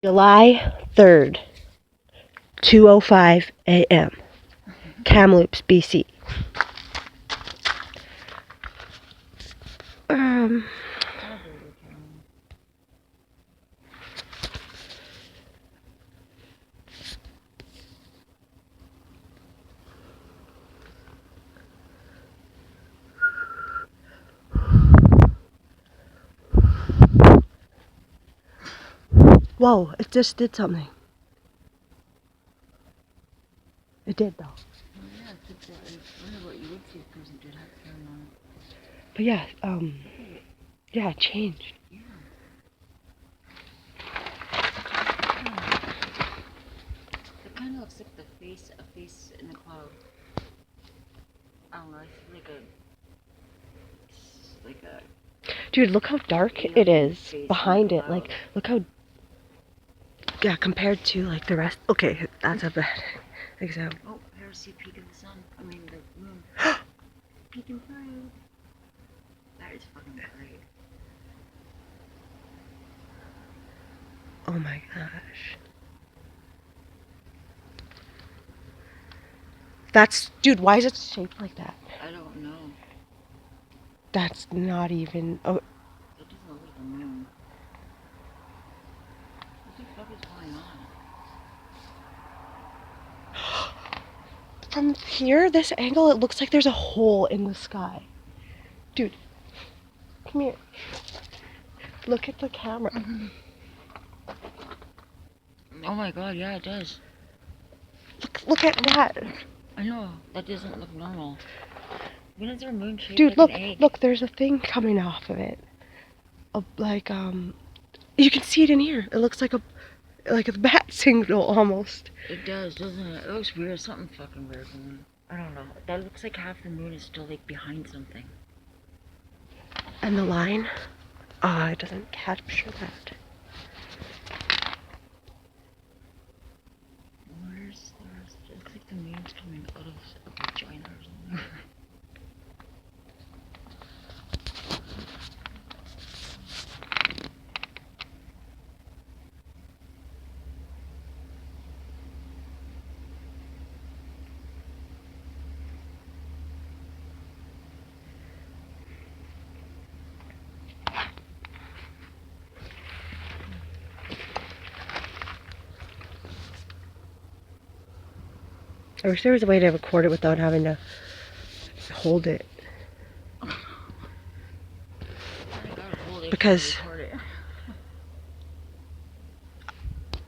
July 3rd, 2:05 a.m. Kamloops, BC. Whoa, it just did something. It did though. Oh, yeah, I wonder what you would see if a person did have camera on it. But yeah, yeah, it changed. Yeah. It kind of looks like a face in the cloud. I don't know, it's like a Dude, look how dark it is behind it. Like, look how, yeah, compared to like the rest. Okay, that's a bad example. Oh, here's the peak of the sun. I mean, the moon. Peeking through. That is fucking great. Oh my gosh. That's, dude, why is it shaped like that? I don't know. That's not even, oh. It doesn't look like a moon. What the fuck is going on? From here, this angle, it looks like there's a hole in the sky. Dude, come here. Look at the camera. Oh my god, yeah, it does. Look at that. I know, that doesn't look normal. When is there a moon shaped Dude, like an egg? look, there's a thing coming off of it. Like, you can see it in here. It looks like a bat signal almost. It does, doesn't it? It looks weird. Something fucking weird going on. I don't know. That looks like half the moon is still like behind something. And the line? Oh, it doesn't capture that. It looks like the moon's coming out of a vagina or something. I wish there was a way to record it without having to hold it. I gotta hold it Because